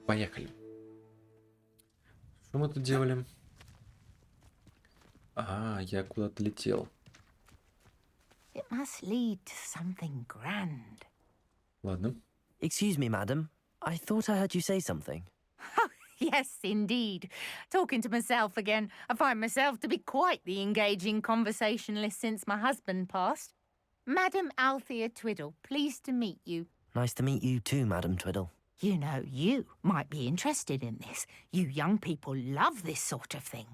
Поехали. Что мы тут делали? А, я куда-то летел. It must lead to something grand. Ладно. Excuse me, madam. I thought I heard you say something. Oh, yes, indeed. Talking to myself again. I find myself to be quite the engaging conversationalist since my husband passed. Madam Althea Twiddle, pleased to meet you. Nice to meet you too, Madam Twiddle. You know, you might be interested in this. You young people love this sort of thing.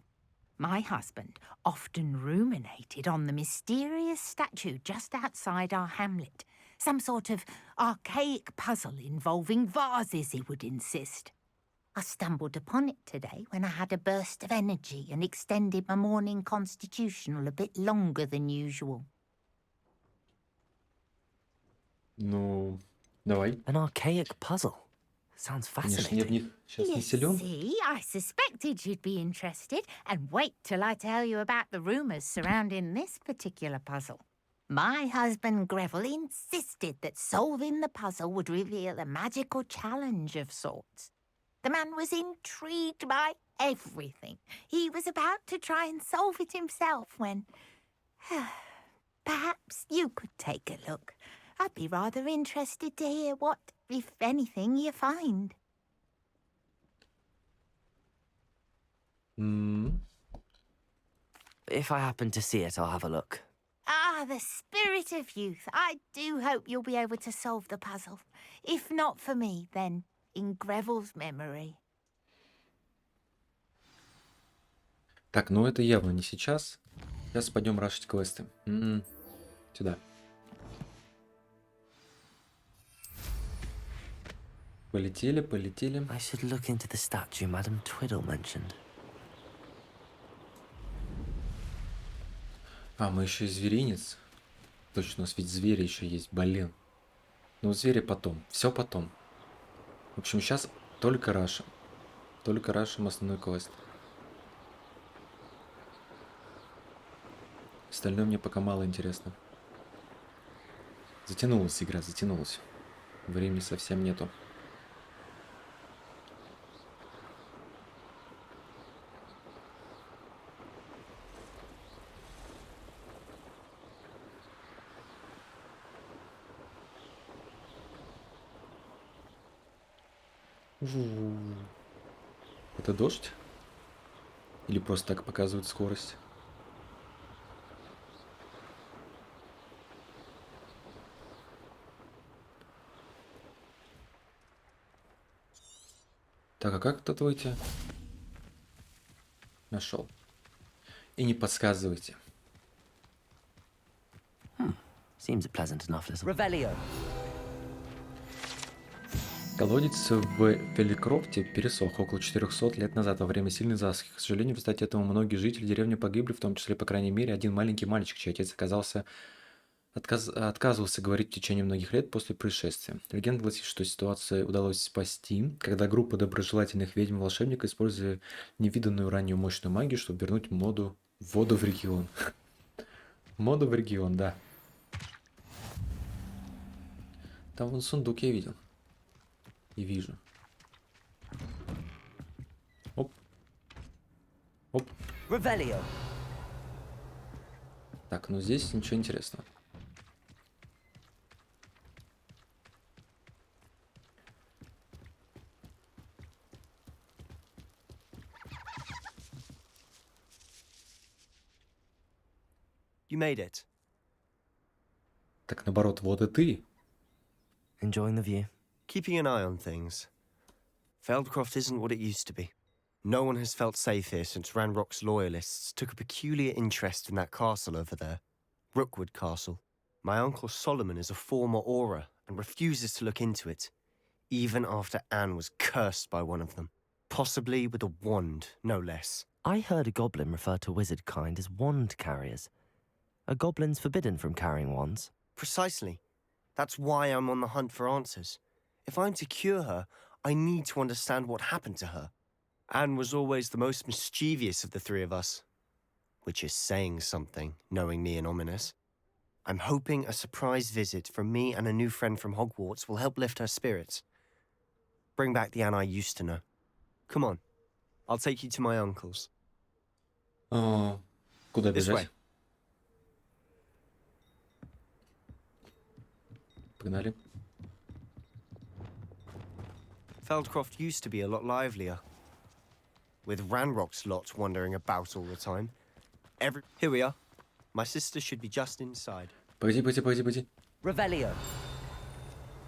My husband often ruminated on the mysterious statue just outside our hamlet. Some sort of archaic puzzle involving vases, he would insist. I stumbled upon it today when I had a burst of energy and extended my morning constitutional a bit longer than usual. Ну, давай. An archaic puzzle. Sounds Конечно, я в fascinating. них сейчас не You силен. see, I suspected you'd be interested, and wait till I tell you about the rumours surrounding this particular puzzle. My husband Greville insisted that solving the puzzle would reveal a magical challenge of sorts. The man was intrigued by everything. He was about to try and solve it himself when... Perhaps you could take a look. I'd be rather interested to hear what, if anything, you find. If I happen to see it, I'll have a look. Ah, the spirit of youth. I do hope you'll be able to solve the puzzle. If not for me, then in Greville's memory. Так, ну это явно не сейчас. Сейчас пойдем рашить квесты. Сюда. Полетели, полетели. I should look into the statue Madam Twiddle mentioned. А, мы еще и зверинец. Точно, у нас ведь звери еще есть, блин. Ну, звери потом. Все потом. В общем, сейчас только рашим. Только рашим основной квест. Остальное мне пока мало интересно. Затянулась игра, затянулась. Времени совсем нету. Это дождь? Или просто так показывает скорость? Так, а как тут выйти? Нашел. И не подсказывайте. Seems a pleasant enough little. Revelio. Колодец в Великрофте пересох около 400 лет назад во время сильной засухи. К сожалению, в результате этого многие жители деревни погибли, в том числе, по крайней мере, один маленький мальчик, чей отец отказывался говорить в течение многих лет после происшествия. Легенда гласит, что ситуацию удалось спасти, когда группа доброжелательных ведьм-волшебников использовали невиданную ранее мощную магию, чтобы вернуть воду в регион. Моду в регион, да. Там вон сундук я видел. И вижу. Оп. Оп. Revelio. Так, ну здесь ничего интересного. You made it. Так, наоборот, вот и ты. Enjoying the view. Keeping an eye on things. Feldcroft isn't what it used to be. No one has felt safe here since Ranrock's loyalists took a peculiar interest in that castle over there. Rookwood Castle. My uncle Solomon is a former Auror and refuses to look into it, even after Anne was cursed by one of them. Possibly with a wand, no less. I heard a goblin refer to wizard kind as wand carriers. Are goblins forbidden from carrying wands? Precisely. That's why I'm on the hunt for answers. If I'm to cure her, I need to understand what happened to her. Anne was always the most mischievous of the three of us. Which is saying something, knowing me and Ominous. I'm hoping a surprise visit from me and a new friend from Hogwarts will help lift her spirits. Bring back the Anne I used to know. Come on. I'll take you to my uncle's. Куда This way. бежать? Погнали. Feldcroft used to be a lot livelier. With Ranrock's lot wandering about all the time. Here we are. My sister should be just inside. Погоди. Revelio.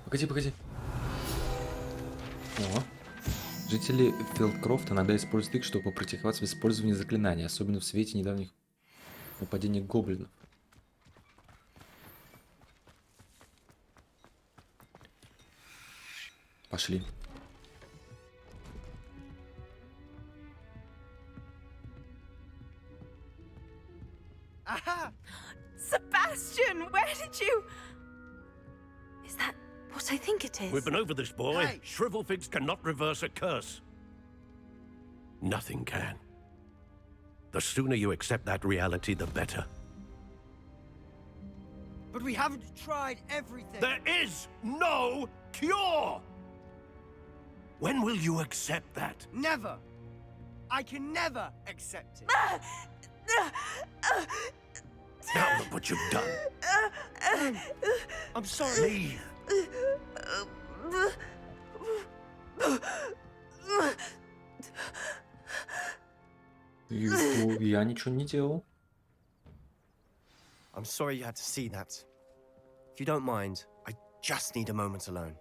Погоди. О. Жители Филдкрофта иногда используют их, чтобы попрактиковаться в использовании заклинаний, особенно в свете недавних нападений гоблинов. Пошли. Aha! Sebastian, where did you... Is that what I think it is? We've been over this, boy. Hey. Shrivelfigs cannot reverse a curse. Nothing can. The sooner you accept that reality, the better. But we haven't tried everything. There is no cure! When will you accept that? Never. I can never accept it. Now look what you've done. I'm sorry. Leave. Я ничего не делал. I'm sorry you had to see that. If you don't mind, I just need a moment alone.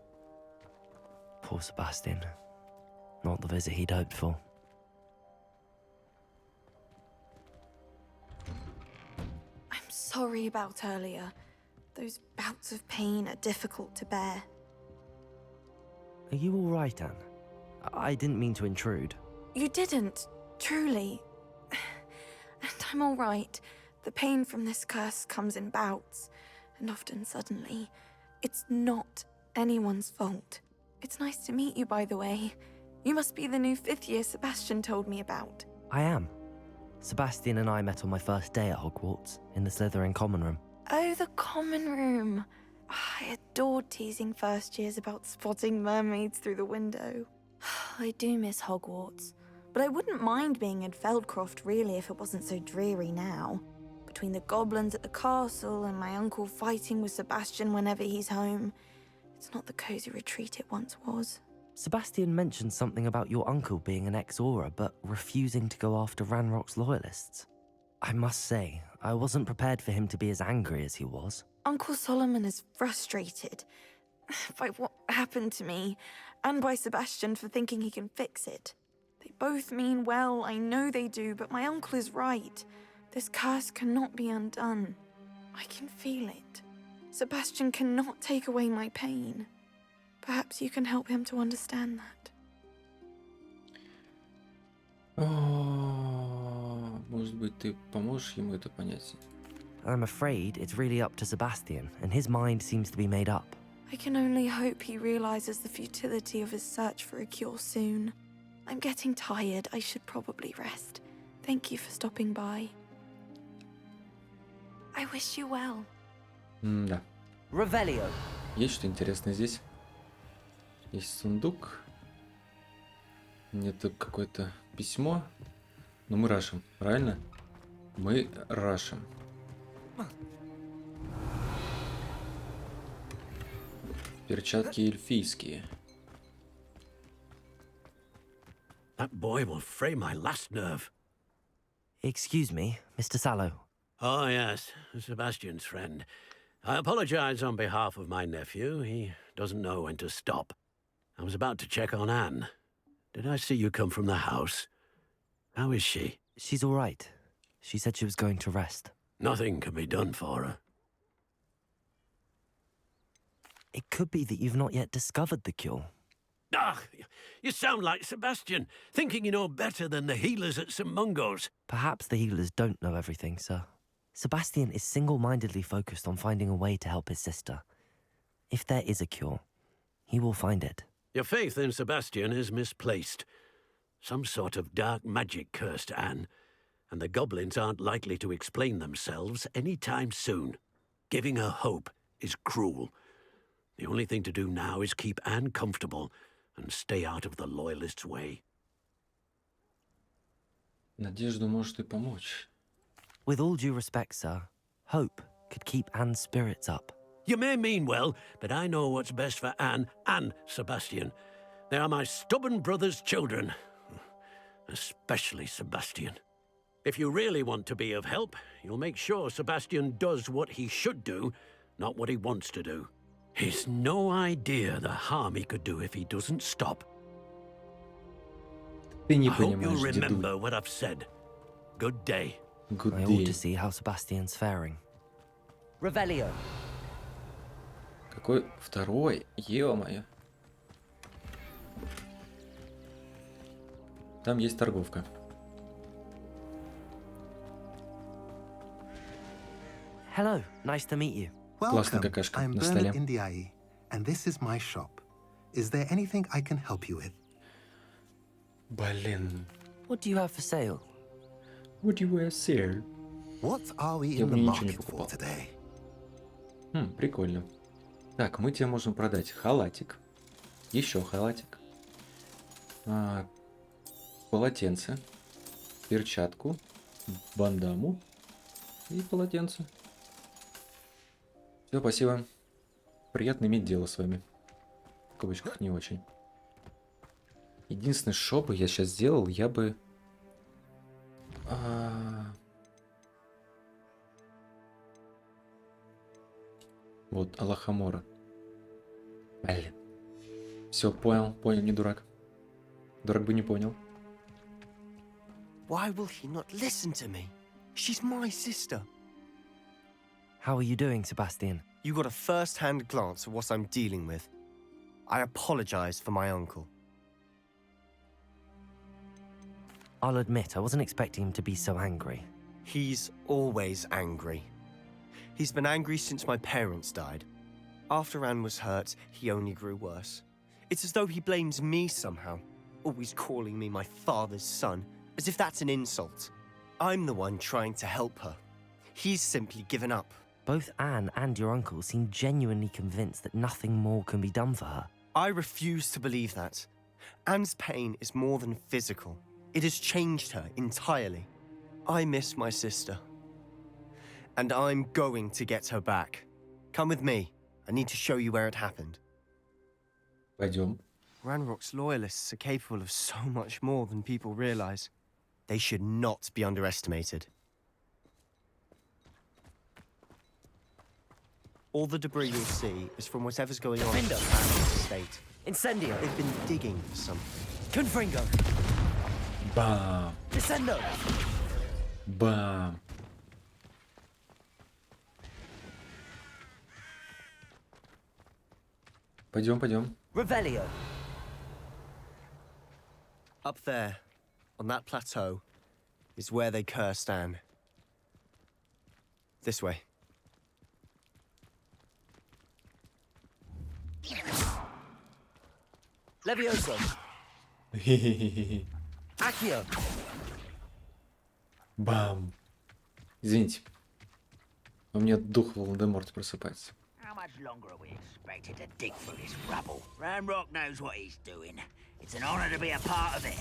Poor Sebastian. Not the visit he'd hoped for. I'm sorry about earlier. Those bouts of pain are difficult to bear. Are you all right, Anne? I didn't mean to intrude. You didn't, truly. And I'm all right. The pain from this curse comes in bouts, and often suddenly. It's not anyone's fault. It's nice to meet you, by the way. You must be the new 5th year Sebastian told me about. I am. Sebastian and I met on my first day at Hogwarts, in the Slytherin common room. Oh, the common room. I adored teasing first years about spotting mermaids through the window. I do miss Hogwarts, but I wouldn't mind being in Feldcroft really if it wasn't so dreary now. Between the goblins at the castle and my uncle fighting with Sebastian whenever he's home, it's not the cozy retreat it once was. Sebastian mentioned something about your uncle being an ex-Aura, but refusing to go after Ranrock's loyalists. I must say, I wasn't prepared for him to be as angry as he was. Uncle Solomon is frustrated by what happened to me, and by Sebastian for thinking he can fix it. They both mean well, I know they do, but my uncle is right. This curse cannot be undone. I can feel it. Sebastian cannot take away my pain. Perhaps you can help him to understand that. Может быть, ты поможешь ему это понять? I'm afraid it's really up to Sebastian, and his mind seems to be made up. I can only hope he realizes the futility of his search for a cure soon. I'm getting tired. I should probably rest. Thank you for stopping by. I wish you well. Да. Revelio. Есть что интересное здесь? Есть сундук. Это какое-то письмо. Но мы рашим, правильно? Мы рашим. Перчатки эльфийские. That boy will fray my last nerve. Excuse me, Mr. Sallow. Oh, yes, Sebastian's friend. I apologize on behalf of my nephew. He doesn't know when to stop. I was about to check on Anne. Did I see you come from the house? How is she? She's all right. She said she was going to rest. Nothing can be done for her. It could be that you've not yet discovered the cure. Ah, you sound like Sebastian, thinking you know better than the healers at St. Mungo's. Perhaps the healers don't know everything, sir. Sebastian is single-mindedly focused on finding a way to help his sister. If there is a cure, he will find it. Your faith in Sebastian is misplaced. Some sort of dark magic cursed Anne, and the goblins aren't likely to explain themselves any time soon. Giving her hope is cruel. The only thing to do now is keep Anne comfortable, and stay out of the loyalists' way. Надежда может и помочь. With all due respect, sir, hope could keep Anne's spirits up. You may mean well, but I know what's best for Anne and Sebastian. They are my stubborn brother's children, especially Sebastian. If you really want to be of help, you'll make sure Sebastian does what he should do, not what he wants to do. He's no idea the harm he could do if he doesn't stop. Ты не I hope you'll понимаешь, дедуль. remember what I've said. Good day. Good I ought day. to see how Sebastian's faring. Revelio. Какой второй? Ё-моё. Там есть торговка. Hello, nice to meet you. Классная Welcome. какашка I'm на столе. Bernard Indiaye, and this is my shop. Is there anything I can help you with? Блин. What do you have for sale? What do you wear, sir? What are we Я in бы the ничего не market for покупал. today? Прикольно. Так, мы тебе можем продать халатик. Еще халатик. Полотенце. Перчатку. Бандаму. И полотенце. Все, спасибо. Приятно иметь дело с вами. В кавычках не очень. Единственный шоп я сейчас сделал, я бы... Вот, Алахамора. Блин. Все, понял, не дурак. Дурак бы не понял. Why will he not listen to me? She's my sister. How are you doing, Sebastian? You got a first-hand glance at what I'm dealing with. I apologize for my uncle. I'll admit, I wasn't expecting him to be so angry. He's always angry. He's been angry since my parents died. After Anne was hurt, he only grew worse. It's as though he blames me somehow, always calling me my father's son, as if that's an insult. I'm the one trying to help her. He's simply given up. Both Anne and your uncle seem genuinely convinced that nothing more can be done for her. I refuse to believe that. Anne's pain is more than physical. It has changed her entirely. I miss my sister. And I'm going to get her back. Come with me. I need to show you where it happened. Пойдем. Ranrock's loyalists are capable of so much more than people realize. They should not be underestimated. All the debris you'll see is from whatever's going on in Defender. Ranrock's estate. Incendio! They've been digging for something. Confringo! Бам! Descendo! Бам! Пойдем. Revelio! Up there, on that plateau, is where they cursed Anne. This way. Levioso! Хе-хе-хе-хе. Accio! Бам! Извините. У меня дух Волан-де-Морта просыпается. How much longer are we expected to dig through this rubble? Ranrock knows what he's doing. It's an honor to be a part of it.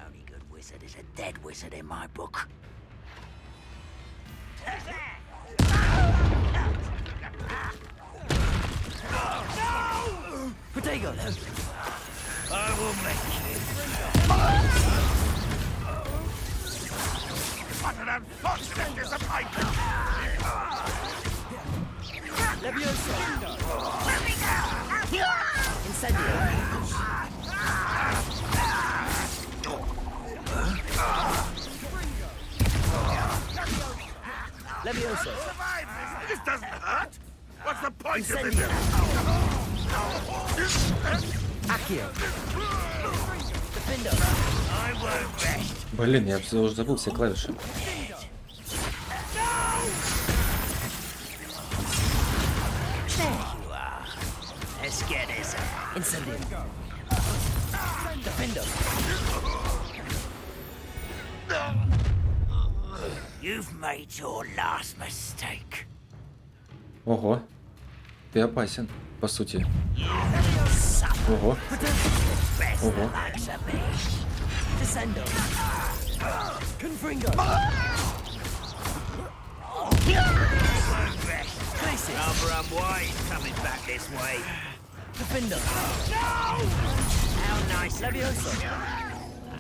Only good wizard is a dead wizard in my book. Protego! I will make you. Utter them constant disappointment! Levioso! Incendio! Levioso! This doesn't hurt! What's the point of Incendio! this? Accio! Defender! I won't rest. Блин, я уже забыл все клавиши. There you are. Let's get this. Incendio! Defender! You've made your last mistake. Ого. Ты опасен, по сути. You Ого. Best Ого. the likes of me. Descendo. Confringo. Places. Arthur and White coming back this way. Defender. How nice of you. Levioso.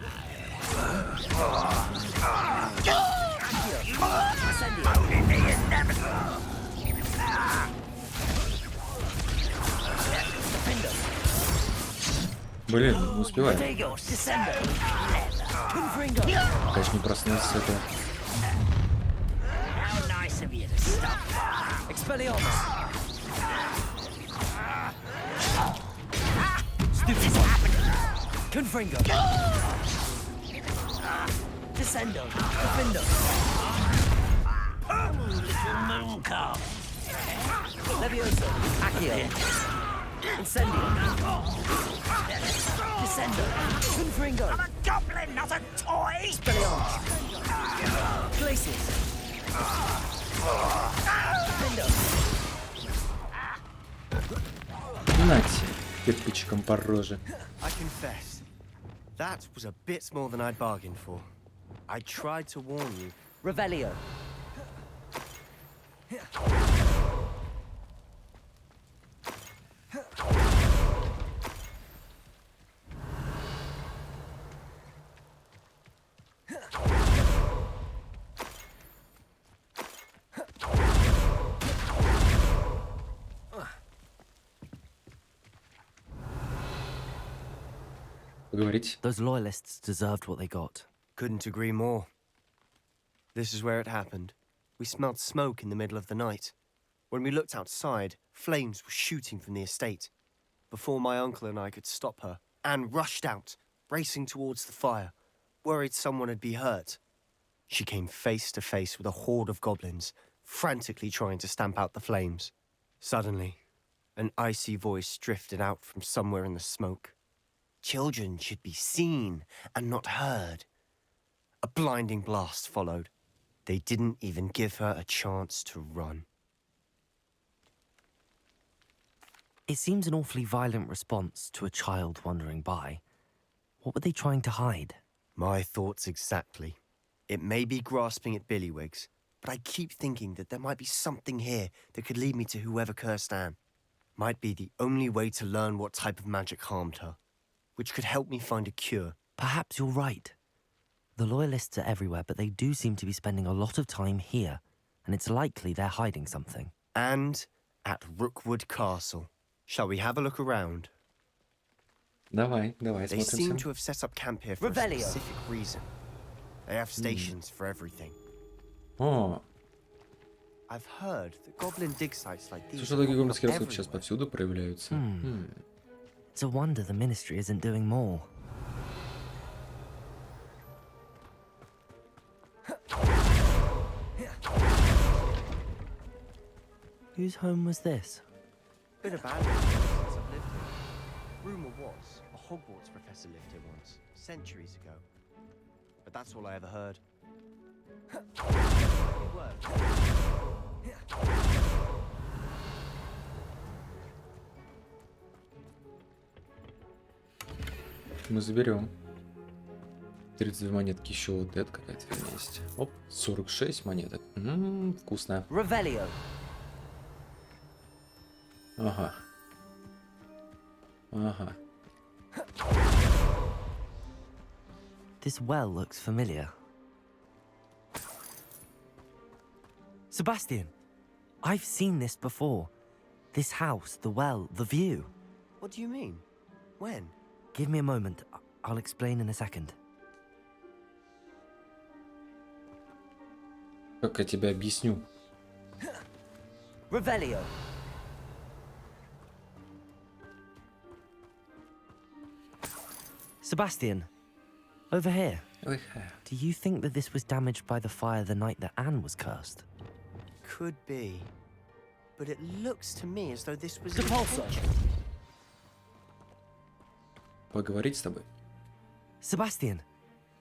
Блин, не успеваю. Digo. Descendo. Confringo. Конечно, не проснулся с этого. How nice of you to stop. Expelliarmus. Stupid. Confringo. Descendo. Defendo. Little moon calf. Levioso. Accio. Incendio. Descendo. Confringo. I'm a goblin, not a toy. Expelliarmus. Glacius. Defendo. Нате, кирпичиком по роже. I confess, that was a bit more than I'd bargained for. I tried to warn you. Revelio. Поговорить. Those loyalists deserved what they got. Couldn't agree more. This is where it happened. We smelled smoke in the middle of the night. When we looked outside, flames were shooting from the estate. Before my uncle and I could stop her, Anne rushed out, racing towards the fire, worried someone had been hurt. She came face to face with a horde of goblins, frantically trying to stamp out the flames. Suddenly, an icy voice drifted out from somewhere in the smoke. Children should be seen and not heard. A blinding blast followed. They didn't even give her a chance to run. It seems an awfully violent response to a child wandering by. What were they trying to hide? My thoughts exactly. It may be grasping at Billywigs, but I keep thinking that there might be something here that could lead me to whoever cursed Anne. Might be the only way to learn what type of magic harmed her, which could help me find a cure. Perhaps you're right. The loyalists are everywhere, but they do seem to be spending a lot of time here, and it's likely they're hiding something. And at Rookwood Castle. Shall we have a look around? Давай, They seem смотримся. to have set up camp here for Revelio. a specific reason. They have stations for everything. О, I've heard that goblin dig sites like these слушай, такие are гоблинские раскопки everywhere. сейчас повсюду проявляются. It's a wonder the ministry isn't doing more. Whose home was this? Been abandoned since I've lived here. Rumour was a Hogwarts professor lived here once, centuries ago. But that's all I ever heard. Мы заберем. 32 монетки, еще вот это какая-то фигня есть. Оп, 46 монеток. Вкусно. Revelio. Ага. Ага. This well looks familiar. Sebastian, I've seen this before. This house, the well, the view. What do you mean? When? Give me a moment. I'll explain in a second. Как я тебе объясню? Revelio. Sebastian, over here. Do you think that this was damaged by the fire the night that Anne was cursed? Could be. But it looks to me as though this was... Depulso. Поговорить с тобой? Sebastian,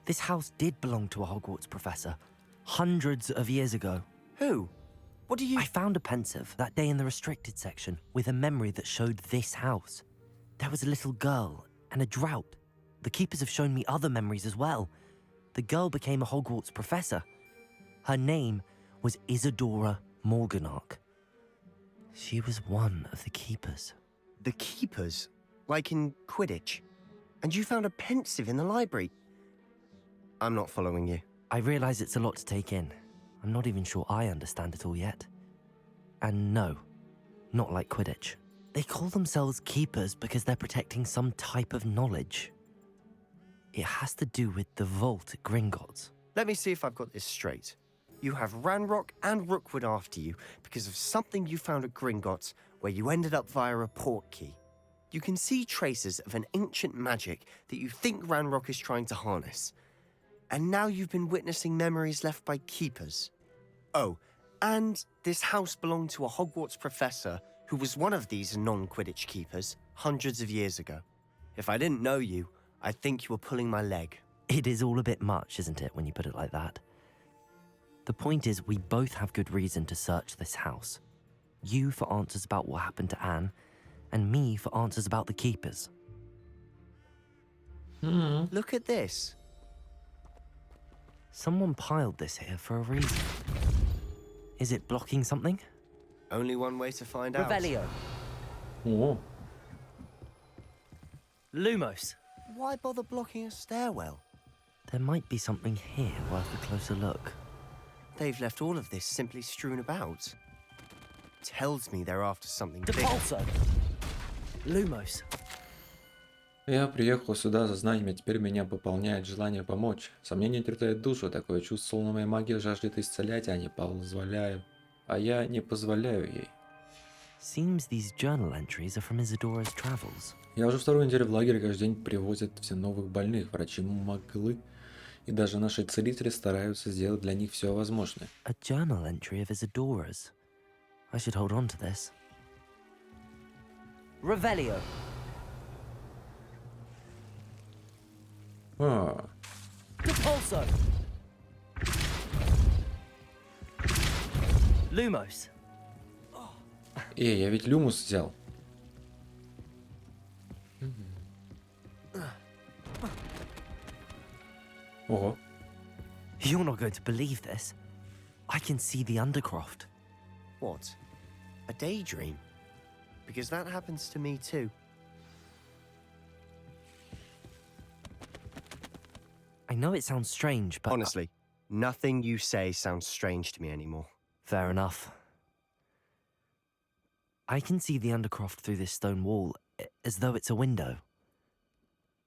this house did belong to a Hogwarts professor, hundreds of years ago. Who? What do you... I found a pensive that day in the restricted section with a memory that showed this house. There was a little girl and a drought. The keepers have shown me other memories as well. The girl became a Hogwarts professor. Her name was Isadora Morganach. She was one of the keepers. The keepers? Like in Quidditch? And you found a pensive in the library? I'm not following you. I realize it's a lot to take in. I'm not even sure I understand it all yet. And no, not like Quidditch. They call themselves keepers because they're protecting some type of knowledge. It has to do with the vault at Gringotts. Let me see if I've got this straight. You have Ranrock and Rookwood after you because of something you found at Gringotts where you ended up via a port key. You can see traces of an ancient magic that you think Ranrock is trying to harness. And now you've been witnessing memories left by keepers. Oh, and this house belonged to a Hogwarts professor who was one of these non-Quidditch keepers hundreds of years ago. If I didn't know you, I'd think you were pulling my leg. It is all a bit much, isn't it, when you put it like that? The point is, we both have good reason to search this house. You for answers about what happened to Anne, and me for answers about the keepers. Look at this. Someone piled this here for a reason. Is it blocking something? Only one way to find out. Revelio. О, Lumos. Why bother blocking a stairwell? There might be something here worth a closer look. They've left all of this simply strewn about. Tells me they're after something big. Depulso. Lumos. я приехал сюда за знаниями, а теперь меня пополняет желание помочь. Сомнение терзает душу, такое чувство, словно моя магия жаждет исцелять, а я не позволяю ей. Seems these journal entries are from Isadora's travels. Я уже вторую неделю в лагере, каждый день привозят все новых больных, врачи моглы, и даже наши целители стараются сделать для них все возможное. A journal entry of Isadora's. I should hold on to this. Revelio. А, Depulso. Lumos. я ведь люмус взял. Ого. You're not going to believe this. I can see the Undercroft. What? A daydream? Because that happens to me too. I know it sounds strange, but... Honestly, nothing you say sounds strange to me anymore. Fair enough. I can see the Undercroft through this stone wall, as though it's a window.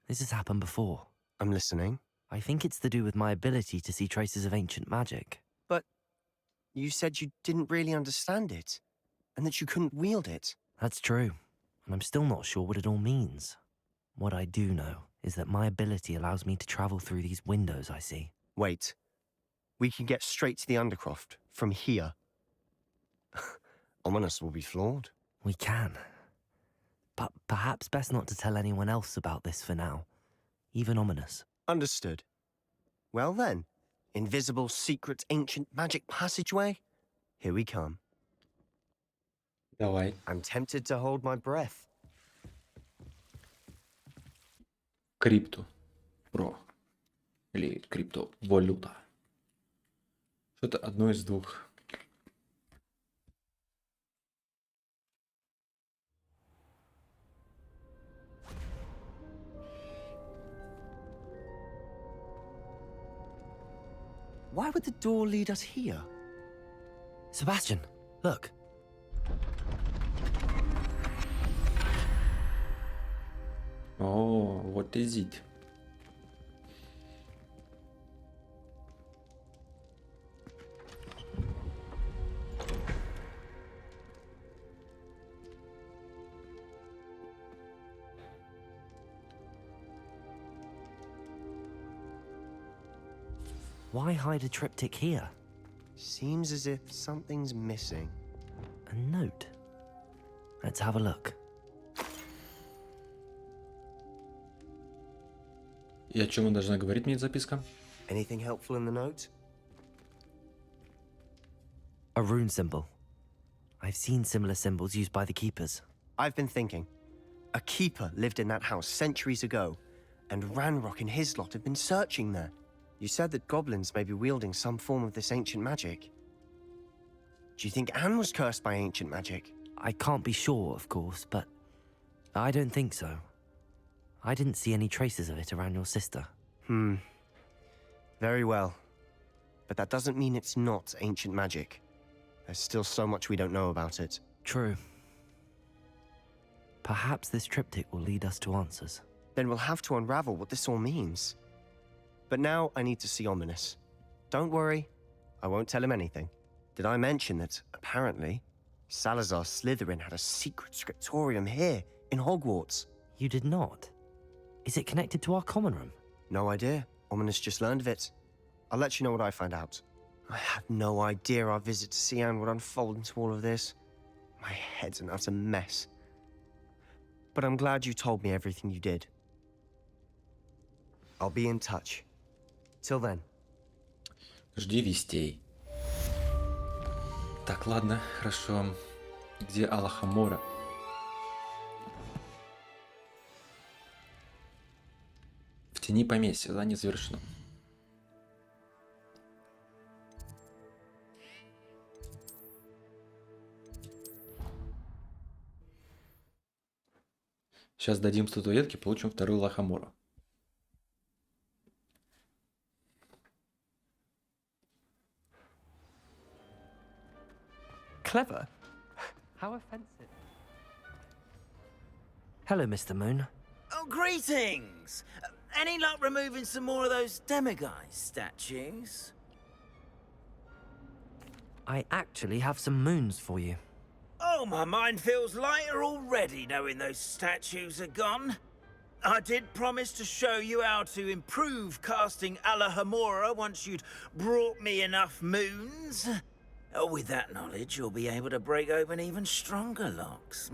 This has happened before. I'm listening. I think it's to do with my ability to see traces of ancient magic. But you said you didn't really understand it, and that you couldn't wield it. That's true, and I'm still not sure what it all means. What I do know is that my ability allows me to travel through these windows I see. Wait. We can get straight to the Undercroft from here. Ominous will be flawed. We can. But perhaps best not to tell anyone else about this for now. Even Ominous. Understood. Well then, invisible, secret, ancient magic passageway? Here we come. Давай. I'm tempted to hold my breath. Крипту. Про. Или криптовалюта. Что-то одно из двух. Why would the door lead us here? Sebastian, look. О, what is it? Why hide a triptych here? Seems as if something's missing. A note. Let's have a look. И о чем должна говорить мне записка? Anything helpful in the note? A rune symbol. I've seen similar symbols used by the keepers. I've been thinking. A keeper lived in that house centuries ago, and Ranrock and his lot have been searching there. You said that goblins may be wielding some form of this ancient magic. Do you think Anne was cursed by ancient magic? I can't be sure, of course, but I don't think so. I didn't see any traces of it around your sister. Very well. But that doesn't mean it's not ancient magic. There's still so much we don't know about it. True. Perhaps this triptych will lead us to answers. Then we'll have to unravel what this all means. But now I need to see Ominous. Don't worry, I won't tell him anything. Did I mention that, apparently, Salazar Slytherin had a secret scriptorium here, in Hogwarts? You did not? Is it connected to our common room? No idea. Ominous just learned of it. I'll let you know what I find out. I had no idea our visit to see Anne would unfold into all of this. My head's an utter mess. But I'm glad you told me everything you did. I'll be in touch. Till then. Жди вестей. Так, ладно, хорошо. Где Алахамора? В тени поместья. Задание завершено. Сейчас дадим статуэтки, получим вторую Лахамору. Clever? How offensive. Hello, Mr. Moon. Oh, greetings! Any luck removing some more of those demiguise statues? I actually have some moons for you. Oh, my mind feels lighter already knowing those statues are gone. I did promise to show you how to improve casting Alahamora once you'd brought me enough moons. With that knowledge, you'll be able to break open even stronger locks.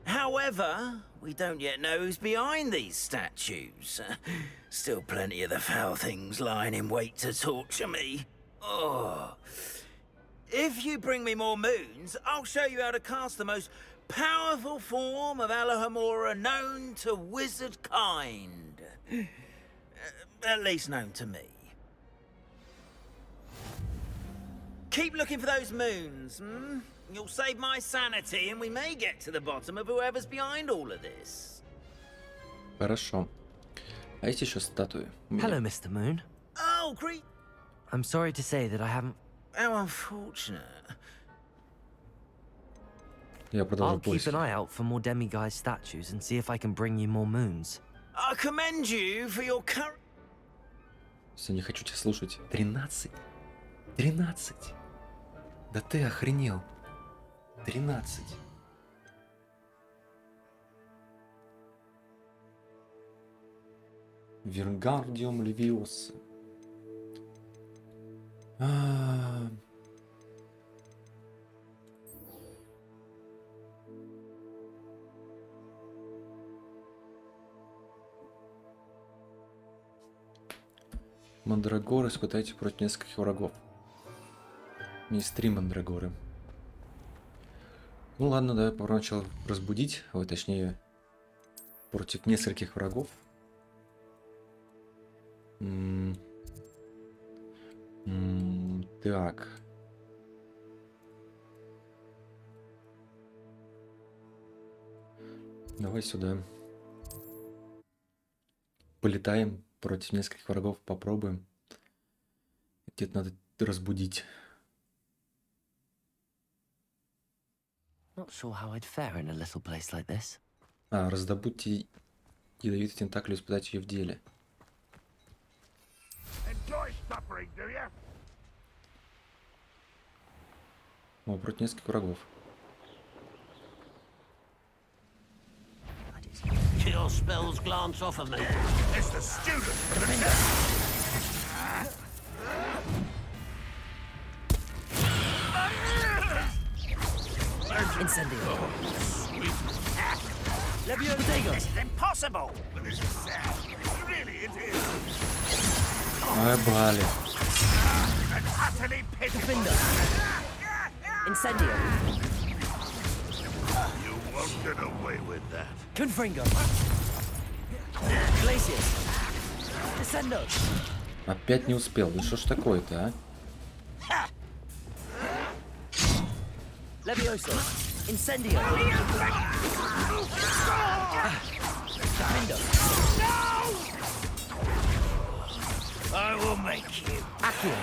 However, we don't yet know who's behind these statues. Still plenty of the foul things lying in wait to torture me. Oh. If you bring me more moons, I'll show you how to cast the most powerful form of Alahamora known to wizard kind. At least known to me. Keep looking for those moons, You'll save my sanity, and we may get to the bottom of whoever's behind all of this. Хорошо. А есть еще статуи? Hello, Mr. Moon. Oh, great. I'm sorry to say that I haven't... How unfortunate. Я продолжу I'll keep поиски. an eye out for more demiguise statues and see if I can bring you more moons. I commend you for your courage. Все, не хочу тебя слушать. 13? 13? Да ты охренел. 13. Вингардиум левиоса. Мандрагоры испытайте против нескольких врагов. Есть 3 мандрагоры. Ну ладно, давай попробуем сначала разбудить, точнее, против нескольких врагов. Так. Давай сюда. Полетаем против нескольких врагов, попробуем. Где-то надо разбудить. Not sure how I'd fare in a little place like this. Раздобудьте ядовитый тентакль и испытать ее в деле. О, против нескольких врагов. Your spells glance off of me. It's the student. Incendio. This is impossible. Really, it is. Ай, бали. Utterly pitiful. Defender. Incendio. Confringo. Glaciers. Descendo. Опять не успел. Ну что ж такое-то, а? Levioso. Incendio. Tremendo. I will make you. Accio.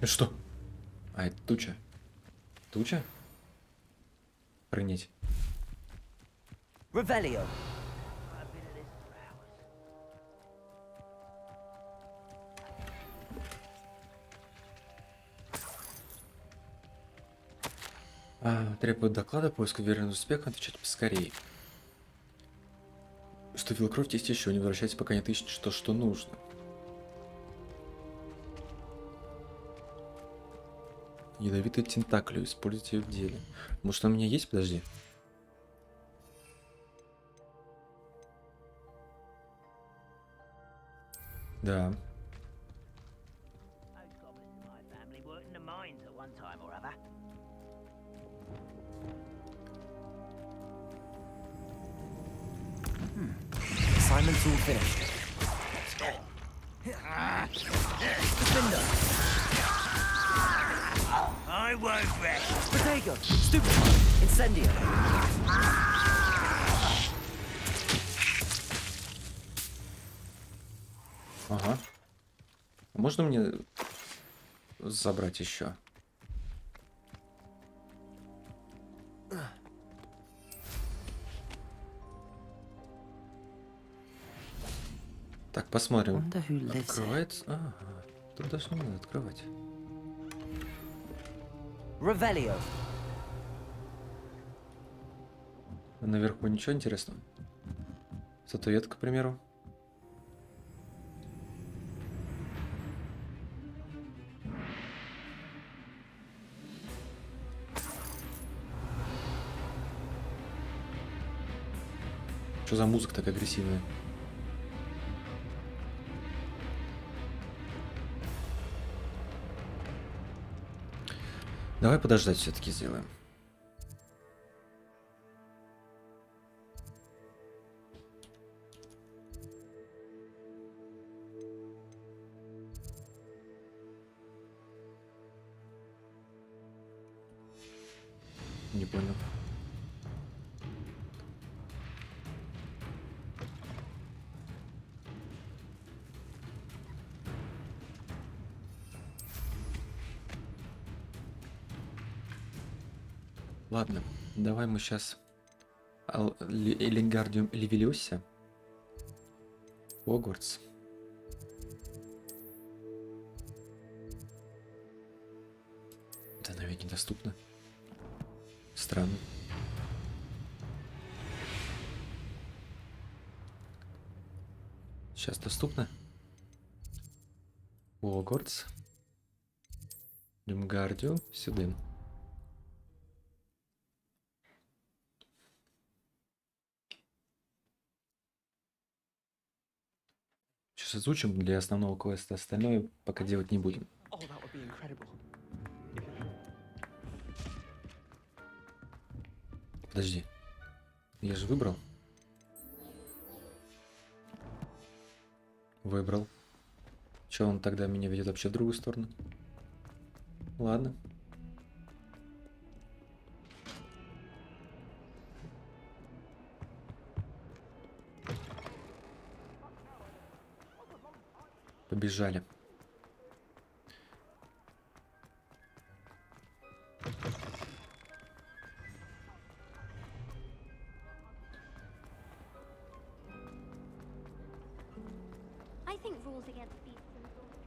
Что? А, это туча. Туча? Прыгнить. Revelio. Требует доклада, поиск уверенного успеха, отвечать поскорее. Вступила кровь, тесте еще, не возвращайтесь, пока не отыщете что нужно. Ядовитый тентаклю, используйте ее в деле. Может, он у меня есть? Подожди. Да. Assignment's all finished. Defender. I won't rest. Protego. Stupid. Incendio. Ага. Можно мне забрать еще? Так, посмотрим. Открывается. Ага. Тут даже не надо открывать. Revelio. Наверху ничего интересного. Статуэтка, к примеру. Что за музыка так агрессивная? Давай подождать все-таки сделаем. Не понял. Ладно, давай мы сейчас Элингардиум Левелиосе. Хогвартс. Да, наверное, недоступно. Странно. Сейчас доступно. Хогвартс. Элингардиум сюда. Сейчас изучим для основного квеста, остальное пока делать не будем. Подожди, я же выбрал. Выбрал. Че он тогда меня ведет вообще в другую сторону? Ладно. Побежали. I think rules against beasts and swords.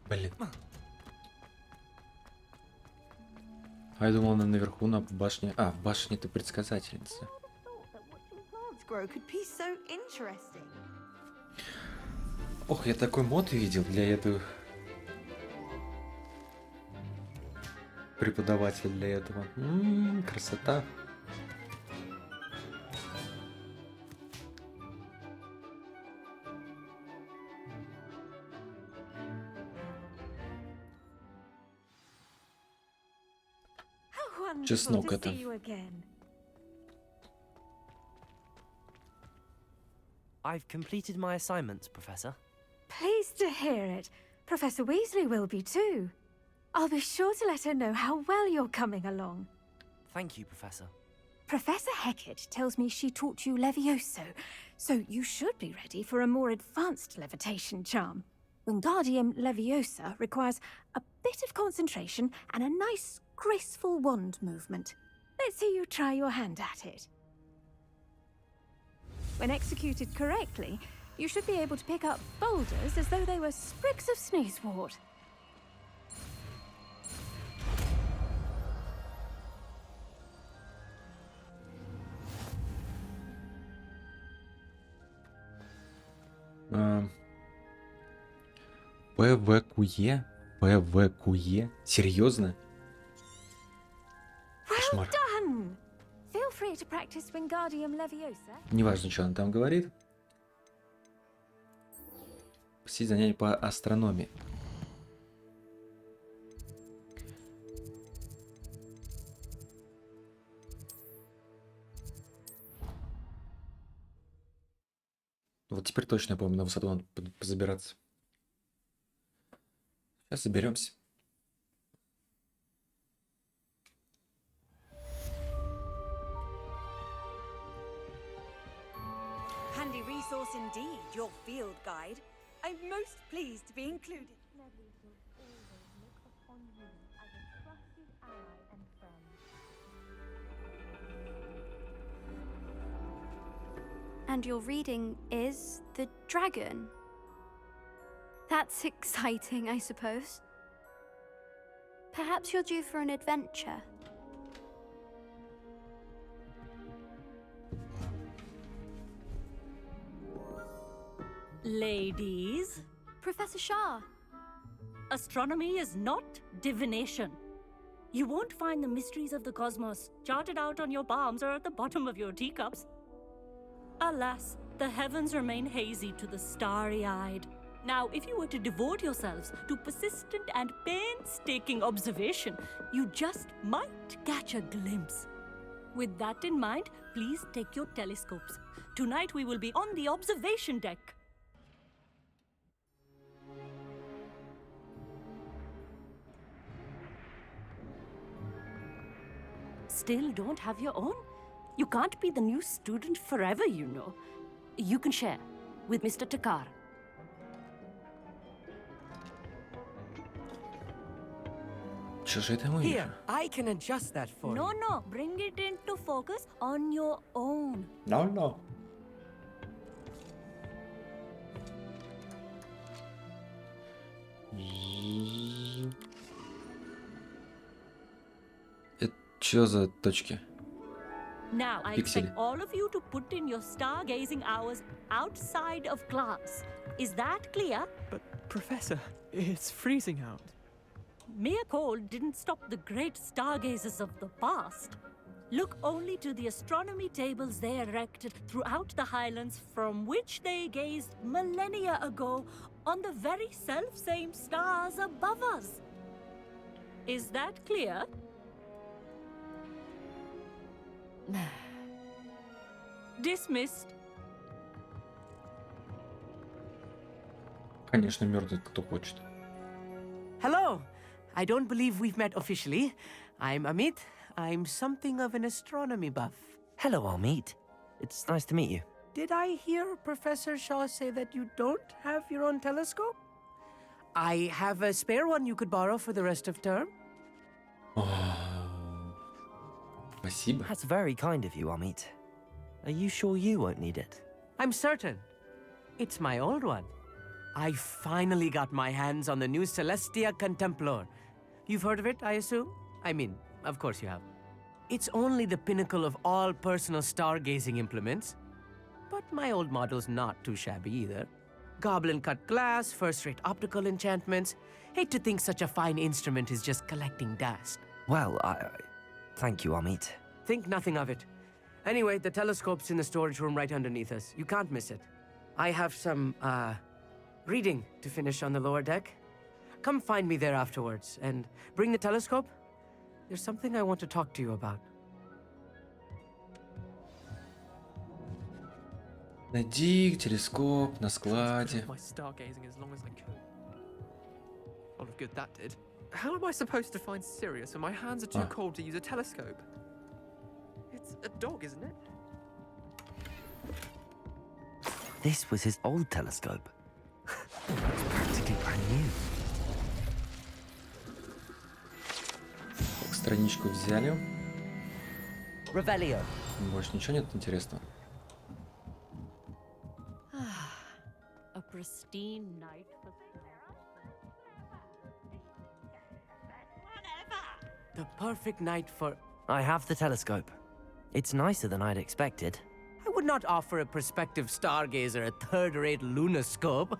Блин. А я думал, она наверху, на башне. А, в башне ты предсказательница. Grow could be so interesting. Ох, я такой мод видел для этого преподавателя для этого. Красота. wonderful Чеснок to это. see you again. I've completed my assignments, Professor. Pleased to hear it. Professor Weasley will be too. I'll be sure to let her know how well you're coming along. Thank you, Professor. Professor Hecat tells me she taught you Levioso, so you should be ready for a more advanced levitation charm. Wingardium Leviosa requires a bit of concentration and a nice, graceful wand movement. Let's see you try your hand at it. When executed correctly, you should be able to pick up boulders as though they were sprigs of sneezewort. ПВКУЕ? ПВКУЕ? Серьезно? Well Кошмар. done! Feel free to practice Wingardium Leviosa. Неважно, что она там говорит. Посетить занятия по астрономии. Вот теперь точно я помню, на высоту надо позабираться. Сейчас заберемся. Handy resource indeed, your field guide. I'm most pleased to be included. Neville will always look upon you as a trusted ally and friend. And your reading is The Dragon. That's exciting, I suppose. Perhaps you're due for an adventure. Ladies, Professor Shah. astronomy is not divination. You won't find the mysteries of the cosmos charted out on your palms or at the bottom of your teacups. Alas, the heavens remain hazy to the starry-eyed. Now, if you were to devote yourselves to persistent and painstaking observation, you just might catch a glimpse. With that in mind, please take your telescopes. Tonight we will be on the observation deck. Still don't have your own? You can't be the new student forever, you know. You can share with Mr. Takar. Что же это мы? Here, I can adjust that for No, you. no, bring it into focus on your own. No. Это что за точки? Now, I Pixel. expect all of you to put in your stargazing hours outside of class. Is that clear? But, Professor, it's freezing out. Mere cold didn't stop the great stargazers of the past. Look only to the astronomy tables they erected throughout the Highlands from which they gazed millennia ago on the very self-same stars above us. Is that clear? Dismissed. Конечно, мертвый кто хочет. Hello! I don't believe we've met officially. I'm Amit. I'm something of an astronomy buff. Hello, Amit. It's nice to meet you. Did I hear Professor Shaw say that you don't have your own telescope? I have a spare one you could borrow for the rest of term. Спасибо. That's very kind of you, Amit. Are you sure you won't need it? I'm certain. It's my old one. I finally got my hands on the new Celestia Contemplar. You've heard of it, I assume? I mean, of course you have. It's only the pinnacle of all personal stargazing implements. But my old model's not too shabby either. Goblin-cut glass, first-rate optical enchantments. Hate to think such a fine instrument is just collecting dust. Well, thank you, Amit. Think nothing of it. Anyway, the telescope's in the storage room right underneath us. You can't miss it. I have some, reading to finish on the lower deck. Come find me there afterwards, and bring the telescope. there's something I want to talk to you about. Найди телескоп на складе. My stargazing as long as I could. A lot of good that did. How am I supposed to find Sirius when my hands are too cold to use a telescope? It's a dog, isn't it? This was his old telescope. It's practically brand new. Так, страничку взяли. Revelio. Больше ничего нет интересного. A pristine night for The perfect night for... I have the telescope. It's nicer than I'd expected. I would not offer a prospective stargazer a third-rate lunoscope.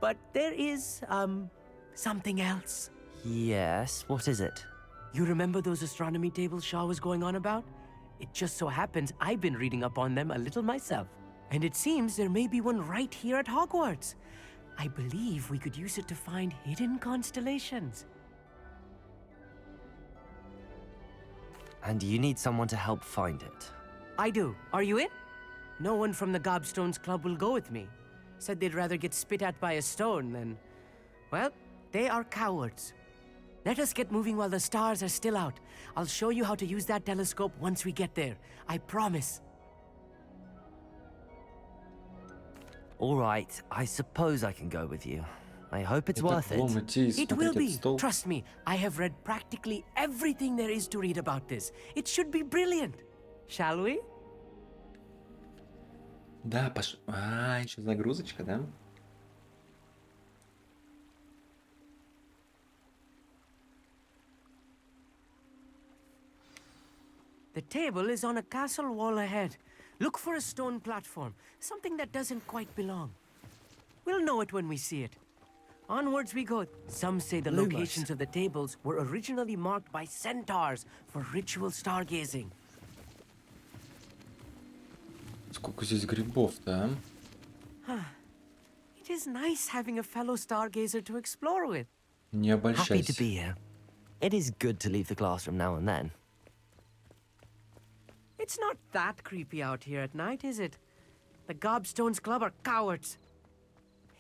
But there is, something else. Yes, what is it? You remember those astronomy tables Shaw was going on about? It just so happens I've been reading up on them a little myself. And it seems there may be one right here at Hogwarts. I believe we could use it to find hidden constellations. And you need someone to help find it. I do. Are you in? No one from the Gobstones Club will go with me. Said they'd rather get spit at by a stone than... Well, they are cowards. Let us get moving while the stars are still out. I'll show you how to use that telescope once we get there. I promise. All right, I suppose I can go with you. I hope it's worth it. It will be. Trust me, I have read practically everything there is to read about this. It should be brilliant. Shall we? Да, пош... еще загрузочка, да? The table is on a castle wall ahead. Look for a stone platform, something that doesn't quite belong. We'll know it when we see it. Onwards we go. Some say the locations of the tables were originally marked by centaurs for ritual stargazing. Сколько здесь грибов, да? It is nice having a fellow stargazer to explore with. Не обольщайся. Happy to be here. It is good to leave the classroom now and then. It's not that creepy out here at night, is it? The Gobstones Club are cowards.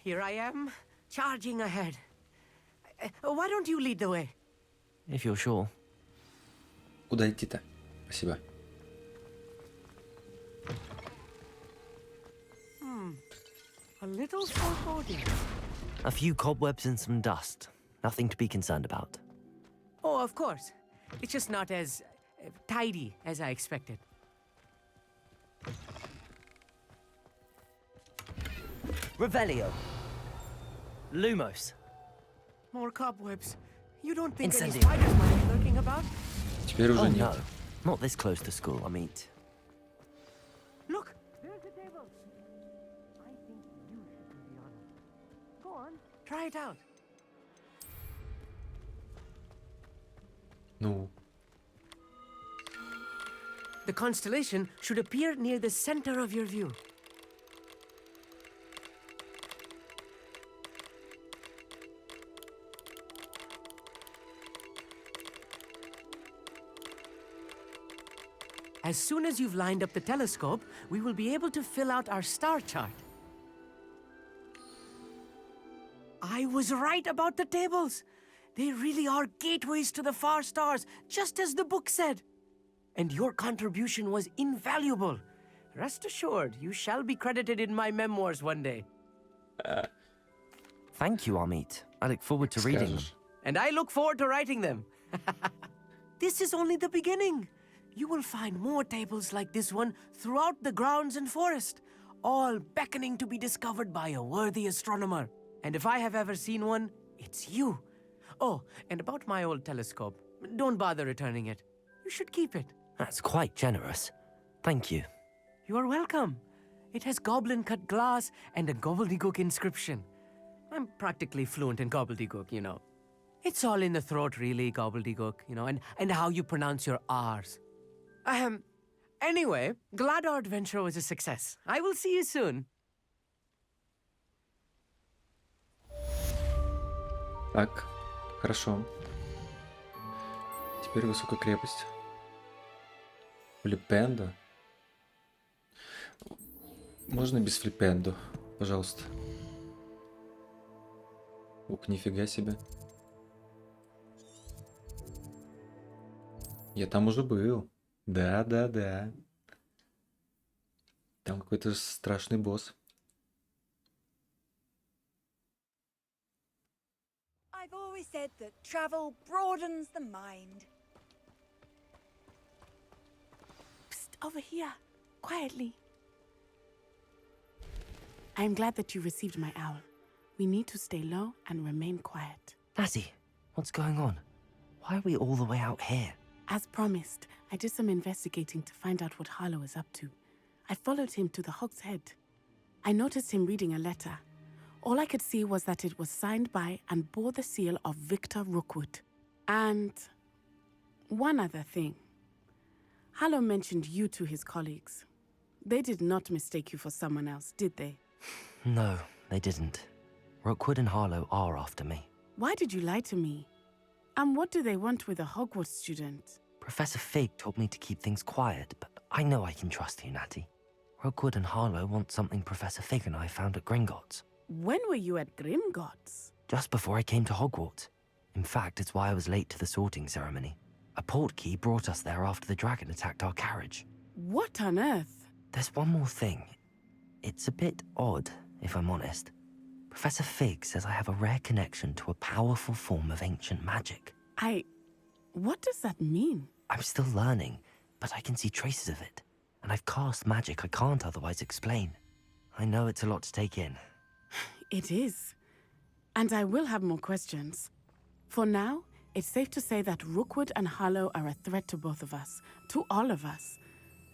Here I am, charging ahead. Why don't you lead the way? If you're sure. Куда идти-то? Спасибо. A little foreboding. A few cobwebs and some dust. Nothing to be concerned about. Oh, of course. It's just not as tidy as I expected. Revelio. Lumos. More cobwebs. You don't think any Incendio. spiders might be lurking about? Теперь уже нет. No, not this close to school, I mean. Look, there's the table. I think you should do the honor. Go on, try it out. Ну, The constellation should appear near the center of your view. As soon as you've lined up the telescope, we will be able to fill out our star chart. I was right about the tables. They really are gateways to the far stars, just as the book said. And your contribution was invaluable. Rest assured, you shall be credited in my memoirs one day. Thank you, Amit. I look forward to reading them. And I look forward to writing them. This is only the beginning. You will find more tables like this one throughout the grounds and forest, all beckoning to be discovered by a worthy astronomer. And if I have ever seen one, it's you. Oh, and about my old telescope, don't bother returning it. You should keep it. That's quite generous. Thank you. You are welcome. It has goblin-cut glass and a gobbledygook inscription. I'm practically fluent in gobbledygook, you know. It's all in the throat, really, gobbledygook, you know, and how you pronounce your R's. Anyway, glad our adventure was a success. I will see you soon. так, хорошо. Теперь высокая крепость. Флипендо. Можно без флипендо, пожалуйста. Ух, нифига себе. Я там уже был. Да. Там какой-то страшный босс. I've always said that travel broadens the mind. Psst, over here, quietly. I am glad that you received my owl. We need to stay low and remain quiet. Natty, what's going on? Why are we all the way out here? As promised, I did some investigating to find out what Harlow is up to. I followed him to the Hog's Head. I noticed him reading a letter. All I could see was that it was signed by and bore the seal of Victor Rookwood. And one other thing. Harlow mentioned you to his colleagues. They did not mistake you for someone else, did they? No, they didn't. Rookwood and Harlow are after me. Why did you lie to me? And what do they want with a Hogwarts student? Professor Fig told me to keep things quiet, but I know I can trust you, Natty. Rookwood and Harlow want something Professor Fig and I found at Gringotts. When were you at Gringotts? Just before I came to Hogwarts. In fact, it's why I was late to the sorting ceremony. A portkey brought us there after the dragon attacked our carriage. What on earth? There's one more thing. It's a bit odd, if I'm honest. Professor Fig says I have a rare connection to a powerful form of ancient magic. What does that mean? I'm still learning, but I can see traces of it. And I've cast magic I can't otherwise explain. I know it's a lot to take in. It is. And I will have more questions. For now, it's safe to say that Rookwood and Harlow are a threat to both of us, to all of us.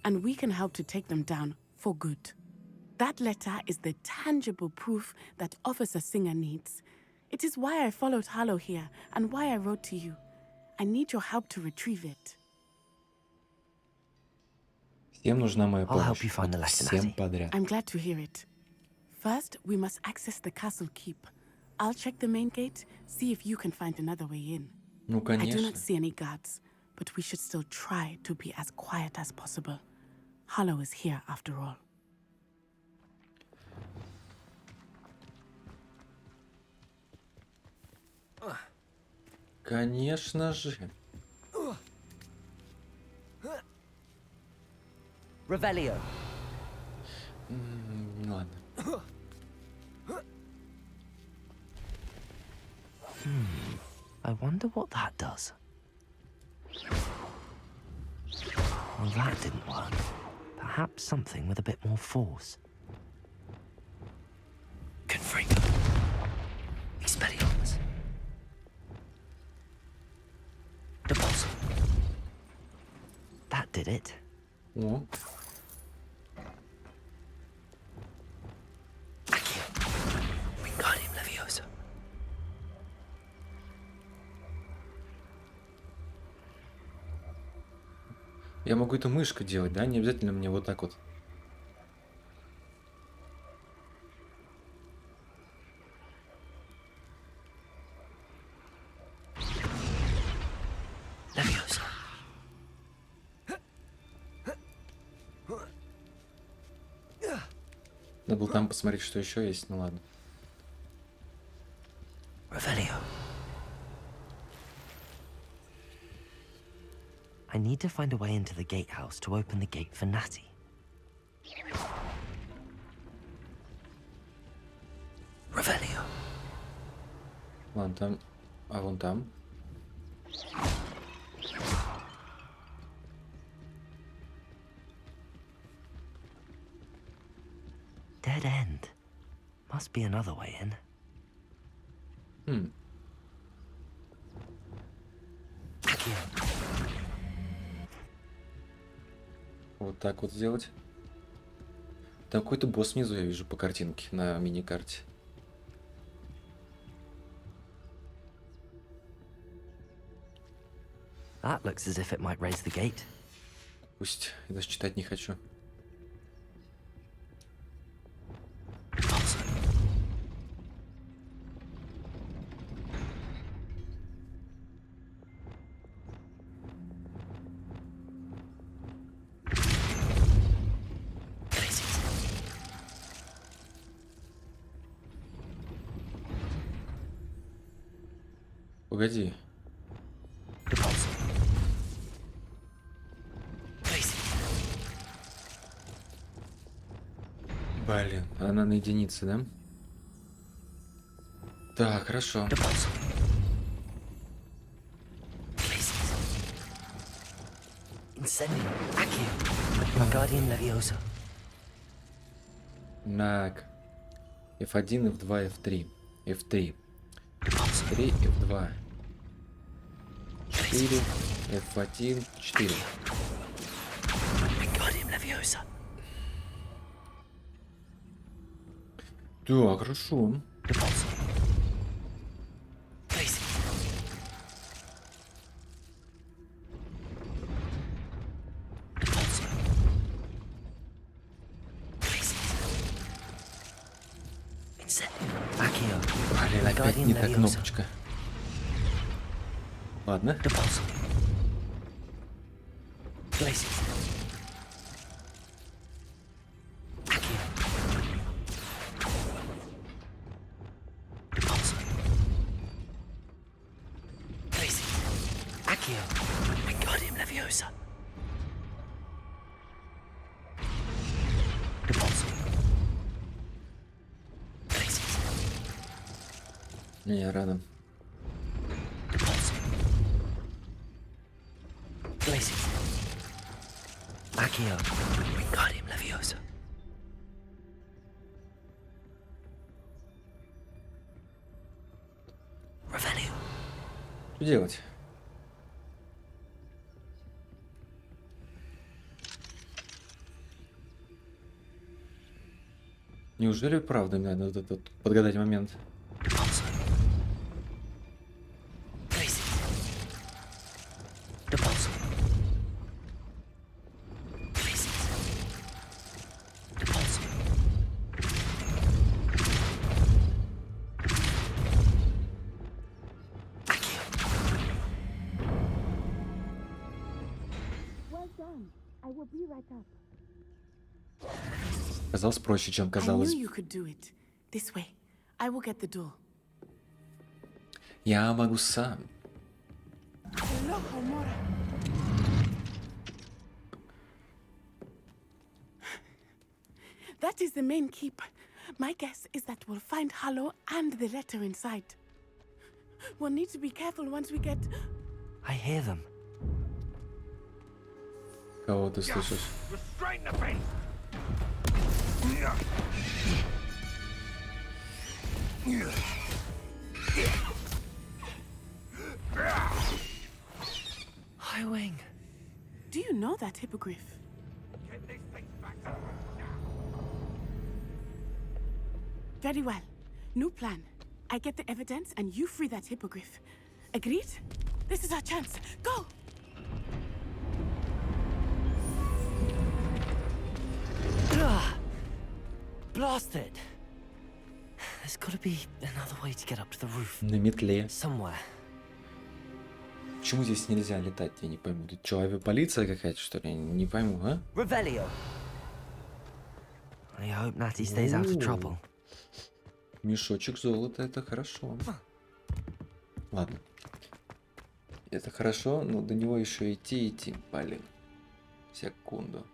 And we can help to take them down for good. That letter is the tangible proof that Officer Singer needs. It is why I followed Harlow here and why I wrote to you. I need your help to retrieve it. Всем нужна моя I'll help помощь. you find the Вот lesson, всем Natty. подряд. I'm glad to hear it. First, we must access the castle keep. I'll check the main gate, see if you can find another way in. Ну, I do конечно. not see any guards, but we should still try to be as quiet as possible. Harlow is here after all. Конечно же. Revelio. Ладно. I wonder what that does. Well, that didn't work. Perhaps something with a bit more force. Confringo. Expelliarmus. Deposit. That did it. О, Accio. Wingardium Leviosa. я могу это мышкой делать, да? Не обязательно мне вот так вот. Leviosa. Надо было там посмотреть, что еще есть. Ну ладно. Revelio. I need to find a way into the gatehouse to open the gate for Natty. Revelio. Ладно, там. А вон там. Dead end. Must be another way in. Вот так вот сделать. Там какой-то босс внизу, я вижу по картинке на мини-карте. That looks as if it might raise the gate. Пусть. Я даже читать не хочу. Погоди. Блин, она на единице, да? Так, хорошо. Так. F1, F2, F3. F3. F3, F2. 4. F1, 4. Да, хорошо. Блин, опять не та кнопочка. Ладно. Не, рано. Что делать? Неужели правда мне надо этот подгадать момент? Казалось проще, чем казалось. Я могу сам. That is the main keep. My guess is that we'll find Hallow and the letter inside. We'll need to be careful once we get... I hear them. Кого ты слышишь? Highwing. Do you know that hippogriff? Very well. New plan. I get the evidence and you free that hippogriff. Agreed? This is our chance. Go! Blasted! There's gotta be another way to get up to the roof. На метле. Somewhere. Почему здесь нельзя летать? Я не пойму. Тут что, авиаполиция какая-то, что ли? Не пойму, а? Revelio. I hope Natty stays out of trouble. Мешочек золота, это хорошо. Ладно. Это хорошо, но до него еще идти. Блин. Секунду.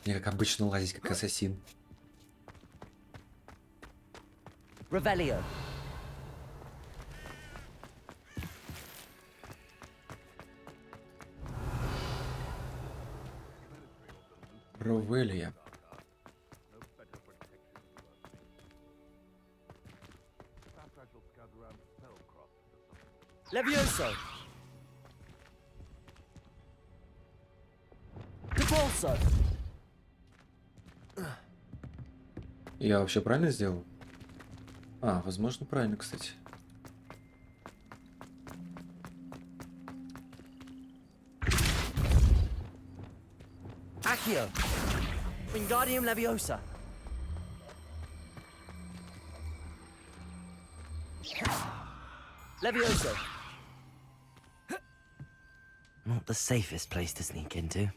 Мне, как обычно, лазить как ассасин. Revelio. Ровелия. Levioso. Debolso. Я вообще правильно сделал? А, возможно, правильно, кстати. Accio. Wingardium Leviosa. Levioso. Not the safest place to sneak into.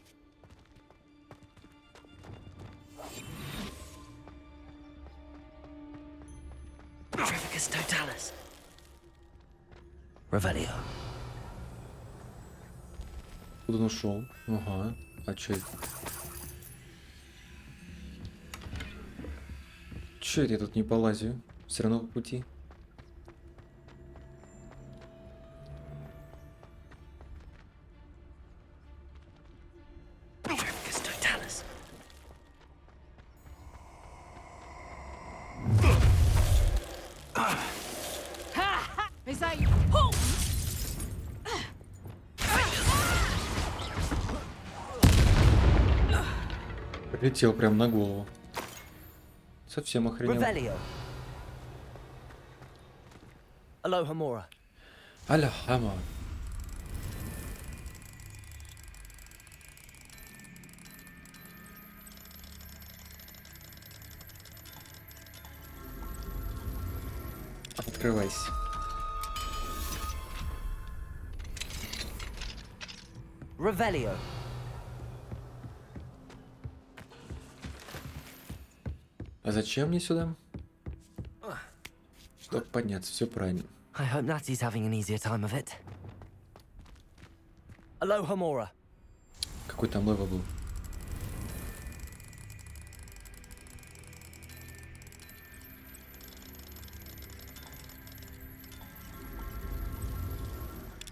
Perfectus totalis. Revelio. Куда он ушел? Ага. А чё это? Чё это я тут не полазю? Все равно по пути. Perfectus totalis. Is that Прилетел прям на голову. Совсем охренел. Revelio. Aloha Mora. Аля, хама. Открывайся. Revelio. А зачем мне сюда? Чтобы подняться, все правильно. I hope Natty's having an easier time of it. Aloha Mora. Какой там левел был?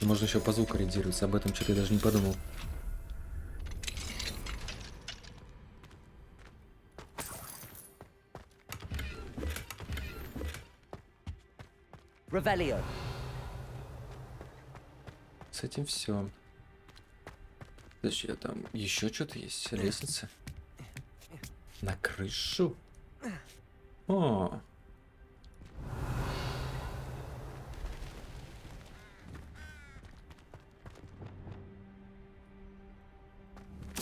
И можно еще по звуку ориентироваться, об этом что-то я даже не подумал. Revelio. С этим все. Подожди, а там еще что-то есть? Лестница? На крышу? О!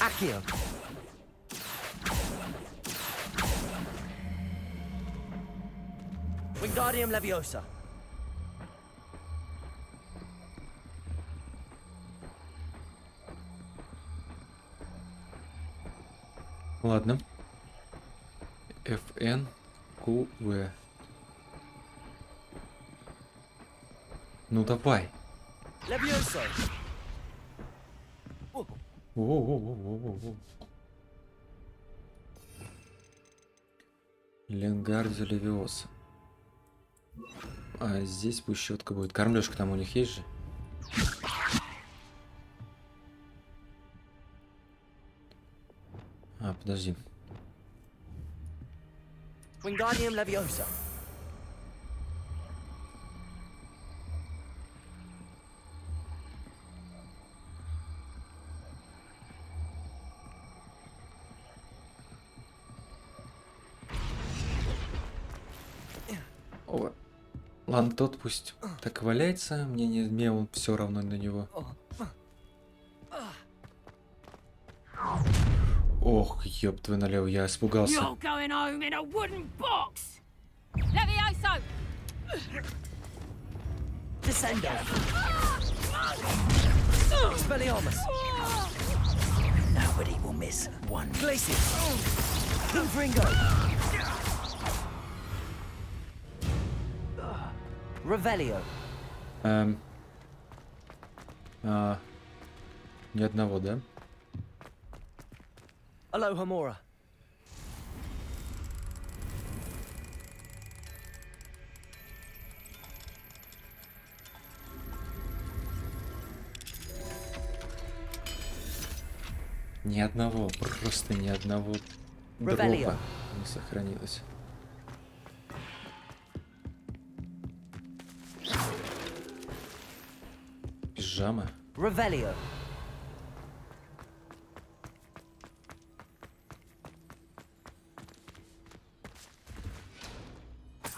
Accio. Wingardium Leviosa. Ладно. FN, QV. Ну давай. Levioso. Воу-воу-воу-воу-воу. Ленгардио Левиоса. А здесь пусть щетка будет. Кормлёшка там у них есть же? А, подожди. Wingardium Leviosa. О, ладно, тот пусть так валяется. Мне он все равно на него. Ох, ёб твою налево, я испугался. You're going home in a wooden box! Levioso! Descendo. Expelliarmus. Nobody will miss one. Glacius. Confringo. Revelio. Ни одного, да? Aloha Mora. Ни одного, просто ни одного дропа не сохранилось. Пижама. Revelio.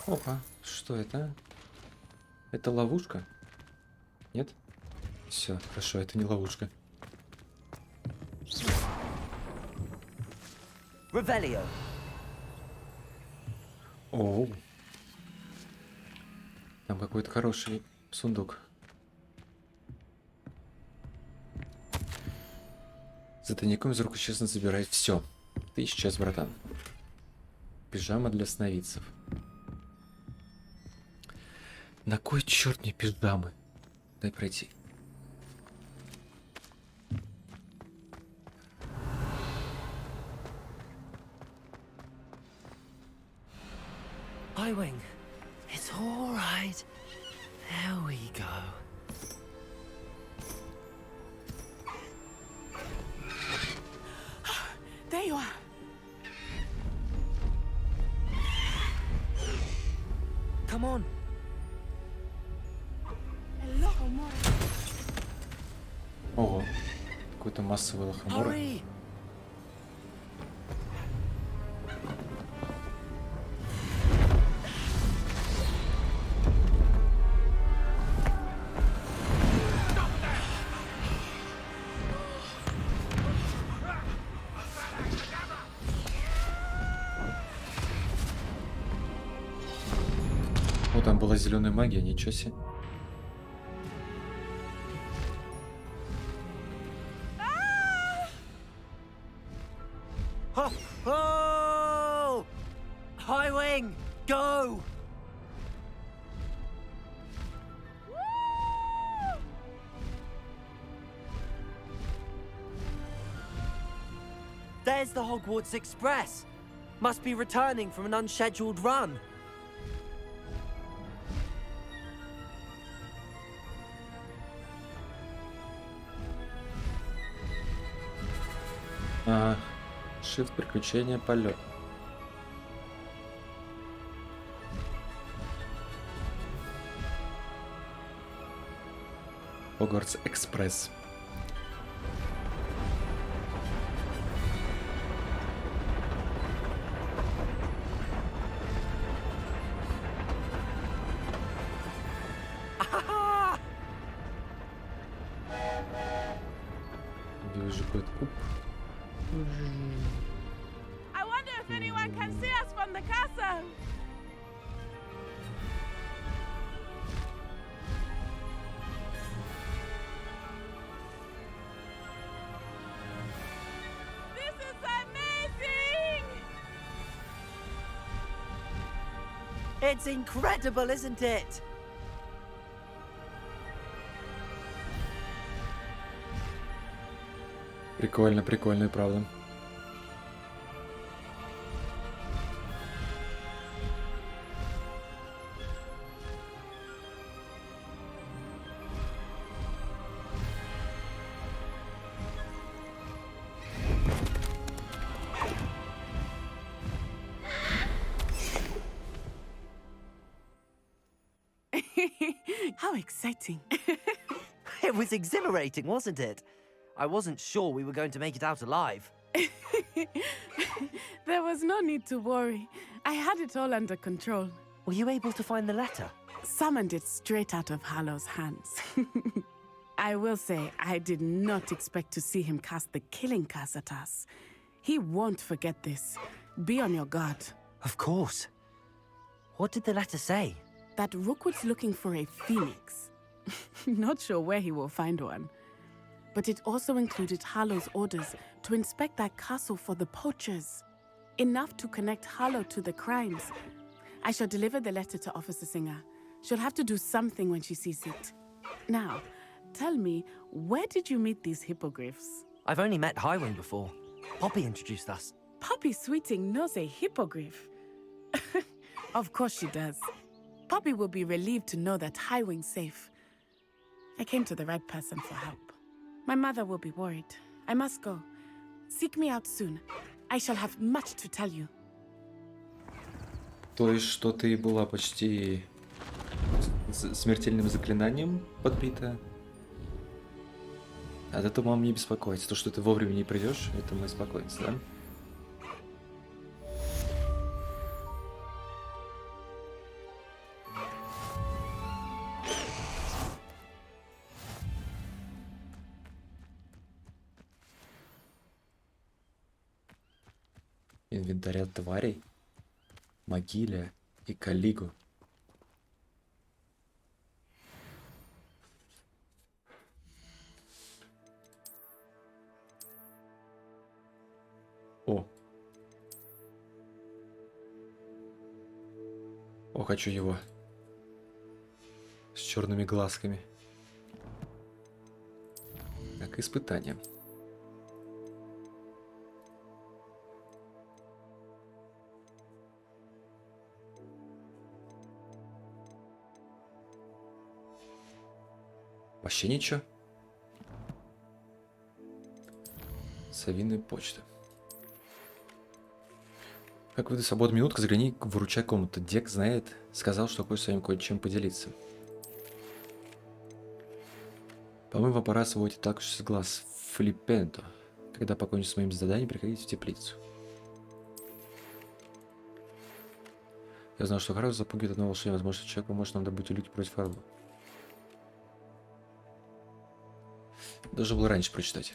Опа, что это? Это ловушка? Нет? Все, хорошо, это не ловушка. Revelio. Оу. Там какой-то хороший сундук. За тайником из рук честно забирает все. Ты исчез, братан. Пижама для сновидцев. На кой черт мне пижамы? Дай пройти. Highwing, it's all right. There we go. There you are. Come on. Hello, Homura. Ого. Какой-то массовый лохомор. Hurry. О, там была зеленая магия, ничего себе. Oh! Highwing, go! There's the Hogwarts Express. Must be returning from an unscheduled run. Ага. Shift, приключение, полет. Hogwarts Экспресс. Вижу какой-то куб. I wonder if anyone can see us from the castle. This is amazing! It's incredible, isn't it? Прикольно, прикольно и правда. How exciting. It was exhilarating, wasn't it? I wasn't sure we were going to make it out alive. There was no need to worry. I had it all under control. Were you able to find the letter? Summoned it straight out of Hallow's hands. I will say, I did not expect to see him cast the killing curse at us. He won't forget this. Be on your guard. Of course. What did the letter say? That Rookwood's looking for a phoenix. Not sure where he will find one. But it also included Hallow's orders to inspect that castle for the poachers. Enough to connect Hallow to the crimes. I shall deliver the letter to Officer Singer. She'll have to do something when she sees it. Now, tell me, where did you meet these hippogriffs? I've only met Highwing before. Poppy introduced us. Poppy Sweeting knows a hippogriff. Of course she does. Poppy will be relieved to know that Highwing's safe. I came to the right person for help. My mother will be worried. I must go. Seek me out soon. I shall have much to tell you. То есть, что ты была почти смертельным заклинанием подбита? От этого мам не беспокоится. То, что ты вовремя не придешь, это мы беспокоимся, да? Инвентаря тварей, могиле и калигу. О, хочу его. черными глазками. Как испытание. Вообще ничего. Совиная почта. Как выйдет свободная минутка, загляни в выручай комнату. Дек знает, сказал, что хочет с вами кое-чем поделиться. По-моему, аппарат сводит так уж с глаз. Флиппенто. Когда покончите с моим заданием, приходите в теплицу. Я знал, что Хару запугивает одно волшебное. Возможно, человек поможет нам добыть улики против Хару. Должен был раньше прочитать.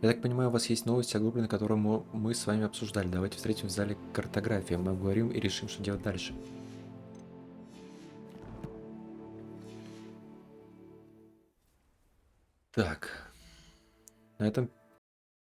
Я так понимаю, у вас есть новости о группе, на котором мы с вами обсуждали. Давайте встретимся в зале картографии. Мы обговорим и решим, что делать дальше. Так. На этом